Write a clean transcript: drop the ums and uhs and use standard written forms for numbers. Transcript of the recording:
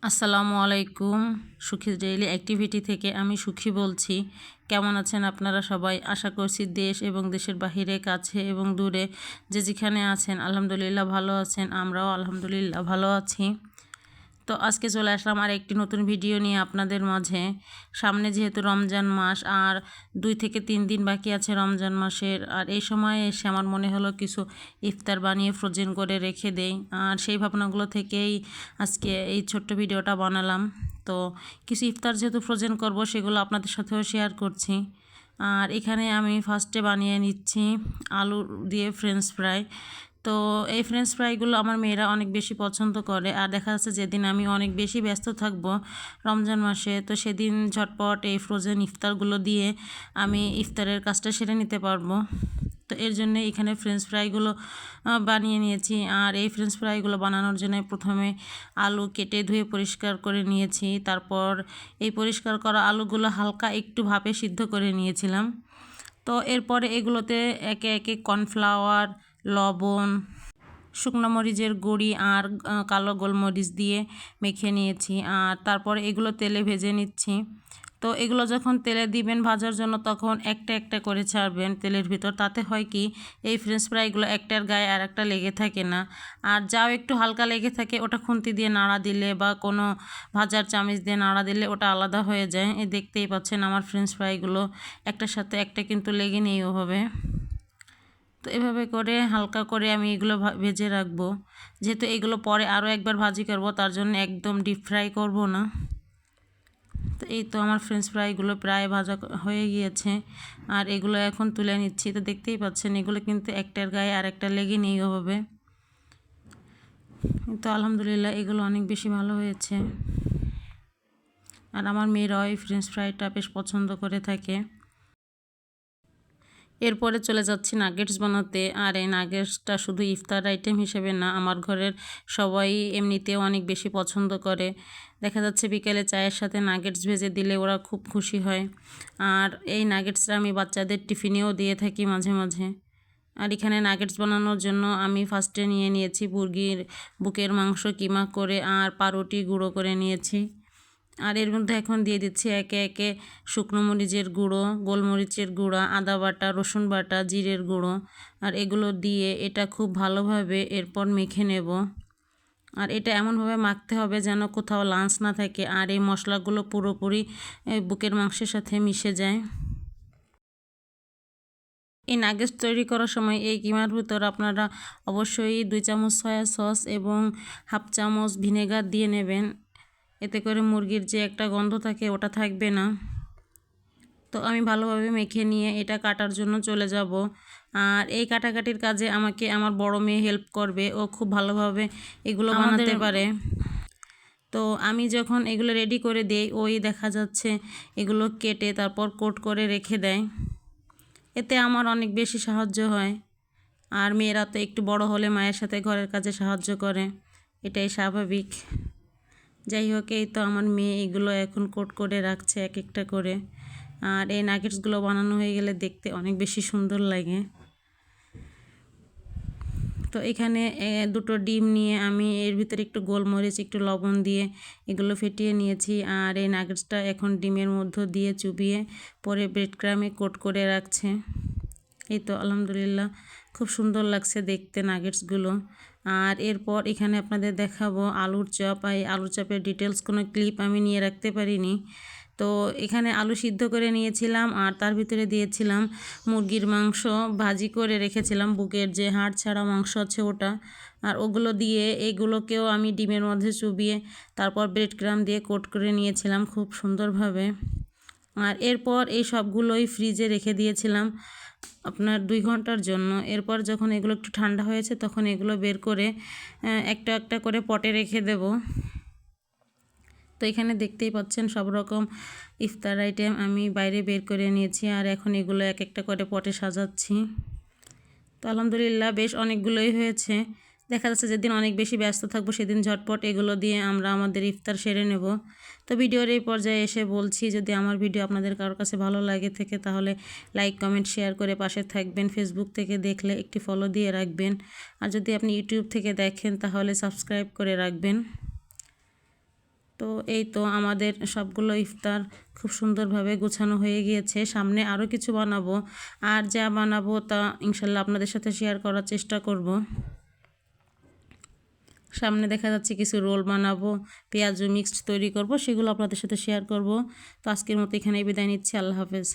আসসালামু আলাইকুম। সুখী ডেইলি অ্যাক্টিভিটি থেকে আমি সুখী বলছি। কেমন আছেন আপনারা সবাই? আশা করছি দেশ এবং দেশের বাহিরে, কাছে এবং দূরে যে যেখানে আছেন আলহামদুলিল্লাহ ভালো আছেন। আমরাও আলহামদুলিল্লাহ ভালো আছি। তো আজকে চলে আসলাম আর একটি নতুন ভিডিও নিয়ে আপনাদের মাঝে। সামনে যেহেতু রমজান মাস আর 2 থেকে 3 দিন বাকি আছে রমজান মাসের, আর এই সময়ে এসে আমার মনে হলো কিছু ইফতার বানিয়ে ফ্রোজেন করে রেখে দেই, আর সেই ভাবনাগুলো থেকেই আজকে এই ছোট্ট ভিডিওটা বানালাম। তো কিছু ইফতার যেহেতু ফ্রোজেন করব সেগুলো আপনাদের সাথেও শেয়ার করছি। আর এখানে আমি ফার্স্টে বানিয়ে নিচ্ছি আলু দিয়ে ফ্রেঞ্চ ফ্রাই। তো এই ফ্রেঞ্চ ফ্রাইগুলো আমার মেয়েরা অনেক বেশি পছন্দ করে, আর দেখা যাচ্ছে যেদিন আমি অনেক বেশি ব্যস্ত থাকবো রমজান মাসে, তো সেদিন ঝটপট এই ফ্রোজেন ইফতারগুলো দিয়ে আমি ইফতারের কাজটা সেরে নিতে পারবো। তো এর জন্য এখানে ফ্রেঞ্চ ফ্রাইগুলো বানিয়ে নিয়েছি। আর এই ফ্রেঞ্চ ফ্রাইগুলো বানানোর জন্য প্রথমে আলু কেটে ধুয়ে পরিষ্কার করে নিয়েছি। তারপর এই পরিষ্কার করা আলুগুলো হালকা একটু ভাপে সিদ্ধ করে নিয়েছিলাম। তো এরপরে এগুলোতে একে একে কর্নফ্লাওয়ার, লবণ, শুকনো মরিচের গুঁড়ি আর কালো গোলমরিচ দিয়ে মেখে নিয়েছি। আর তারপরে এগুলো তেলে ভেজে নিচ্ছি। তো এগুলো যখন তেলে দিবেন ভাজার জন্য তখন একটা একটা করে ছাড়বেন তেলের ভিতর। তাতে হয় কি, এই ফ্রেঞ্চ ফ্রাইগুলো একটার গায়ে আর একটা লেগে থাকে না। আর যাও একটু হালকা লেগে থাকে ওটা খুন্তি দিয়ে নাড়া দিলে বা কোনো ভাজার চামচ দিয়ে নাড়া দিলে ওটা আলাদা হয়ে যায়। এই দেখতেই পাচ্ছেন আমার ফ্রেঞ্চ ফ্রাইগুলো একটার সাথে একটা কিন্তু লেগে নেই ওভাবে। তো এভাবে করে হালকা করে আমি এগুলো ভেজে রাখবো, যেহেতু এগুলো পরে আরও একবার ভাজি করব, তার জন্য একদম ডিপ ফ্রাই করব না। তো এই তো আমার ফ্রেঞ্চ ফ্রাইগুলো প্রায় ভাজা হয়ে গিয়েছে, আর এগুলো এখন তুলে নিচ্ছি। তো দেখতেই পাচ্ছেন এগুলো কিন্তু একটার গায়ে আর একটা লেগে নেই ওভাবে। তো আলহামদুলিল্লাহ এগুলো অনেক বেশি ভালো হয়েছে, আর আমার মেয়েরাও এই ফ্রেঞ্চ ফ্রাইটা বেশ পছন্দ করে থাকে। এরপরে চলে যাচ্ছি নাগেটস বানাতে। আর এই নাগেটসটা শুধু ইফতার আইটেম হিসেবে না, আমার ঘরের সবাই এমনিতেও অনেক বেশি পছন্দ করে। দেখা যাচ্ছে বিকেলে চায়ের সাথে নাগেটস ভেজে দিলে ওরা খুব খুশি হয়। আর এই নাগেটসটা আমি বাচ্চাদের টিফিনেও দিয়ে থাকি মাঝে মাঝে। আর এখানে নাগেটস বানানোর জন্য আমি ফার্স্টে নিয়ে নিয়েছি মুরগির বুকের মাংস কিমা করে, আর পাউরুটি গুঁড়ো করে নিয়েছি। আর এর মধ্যে এখন দিয়ে দিচ্ছি একে একে শুকনো মরিচের গুঁড়ো, গোলমরিচের গুঁড়া, আদা বাটা, রসুন বাটা, জিরের গুঁড়ো, আর এগুলো দিয়ে এটা খুব ভালোভাবে এরপর মেখে নেব। আর এটা এমনভাবে মাখতে হবে যেন কোথাও লাঞ্চ না থাকে, আর এই মশলাগুলো পুরোপুরি বুকের মাংসের সাথে মিশে যায়। এই নাগেটস তৈরি করার সময় এই কিমার ভিতর আপনারা অবশ্যই 2 চামচ সয়া সস এবং 1/2 চামচ ভিনেগার দিয়ে নেবেন। এতে করে মুরগির যে একটা গন্ধ থাকে ওটা থাকবে না। তো আমি ভালোভাবে মেখে নিয়ে এটা কাটার জন্য চলে যাব। আর এই কাটাকাটির কাজে আমাকে আমার বড় মেয়ে হেল্প করবে, ও খুব ভালোভাবে এগুলো বানাতে পারে। তো আমি যখন এগুলো রেডি করে দেই, ওই দেখা যাচ্ছে এগুলো কেটে তারপর কোট করে রেখে দেয়। এতে আমার অনেক বেশি সাহায্য হয়। আর মেয়েরা তো একটু বড় হলে মায়ের সাথে ঘরের কাজে সাহায্য করে, এটাই স্বাভাবিক। যাই হোক, এই তো আমার মেয়ে এগুলো এখন কোট করে রাখছে এক একটা করে। আর এই নাগেটসগুলো বানানো হয়ে গেলে দেখতে অনেক বেশি সুন্দর লাগে। তো এখানে 2টো ডিম নিয়ে আমি এর ভিতরে একটু গোলমরিচ, একটু লবণ দিয়ে এগুলো ফেটিয়ে নিয়েছি। আর এই নাগেটসটা এখন ডিমের মধ্যে দিয়ে চুবিয়ে পরে ব্রেড ক্রামে কোট করে রাখছে। এই তো আলহামদুলিল্লাহ খুব সুন্দর লাগছে দেখতে নাগেটসগুলো। আর এরপর এখানে আপনাদের দেখাবো আলুর চপ। এই আলুর চপের ডিটেলস কোনো ক্লিপ আমি নিয়ে রাখতে পারিনি। তো এখানে আলু সিদ্ধ করে নিয়েছিলাম, আর তার ভিতরে দিয়েছিলাম মুরগির মাংস ভাজি করে রেখেছিলাম, বুকের যে হাড় ছাড়া মাংস আছে ওটা। আর ওগুলো দিয়ে এগুলোকেও আমি ডিমের মধ্যে চুবিয়ে তারপর ব্রেড ক্রাম দিয়ে কোট করে নিয়েছিলাম খুব সুন্দরভাবে। আর এরপর এই সবগুলোই ফ্রিজে রেখে দিয়েছিলাম আপনার 2 ঘন্টার জন্য। এরপর যখন এগুলো একটু ঠান্ডা হয়েছে তখন এগুলো বের করে একটা একটা করে পটে রেখে দেব। তো এখানে দেখতেই পাচ্ছেন সব রকম ইফতার আইটেম আমি বাইরে বের করে নিয়েছি, আর এখন এগুলো এক একটা করে পটে সাজাচ্ছি। তো আলহামদুলিল্লাহ বেশ অনেকগুলোই হয়েছে। দেখা যাচ্ছে যেদিন অনেক বেশি ব্যস্ত থাকবো সেদিন ঝটপট এগুলো দিয়ে আমরা আমাদের ইফতার সেরে নেব। তো ভিডিওর এই পর্যায়ে এসে বলছি, যদি আমার ভিডিও আপনাদের কারোর কাছে ভালো লাগে থাকে তাহলে লাইক, কমেন্ট, শেয়ার করে পাশে থাকবেন। ফেসবুক থেকে দেখলে একটি ফলো দিয়ে রাখবেন, আর যদি আপনি ইউটিউব থেকে দেখেন তাহলে সাবস্ক্রাইব করে রাখবেন। তো তো এই তো আমাদের সবগুলো ইফতার খুব সুন্দরভাবে গোছানো হয়ে গিয়েছে। সামনে আরও কিছু বানাবো, আর যা বানাবো তা ইনশাল্লাহ আপনাদের সাথে শেয়ার করার চেষ্টা করব। সামনে দেখা যাচ্ছে কিছু রোল বানাবো, পেঁয়াজু মিক্সড তৈরি করব, সেগুলো আপনাদের সাথে শেয়ার করব। তো আজকের মতো এখানেই বিদায় নিচ্ছি। আল্লাহ হাফেজ।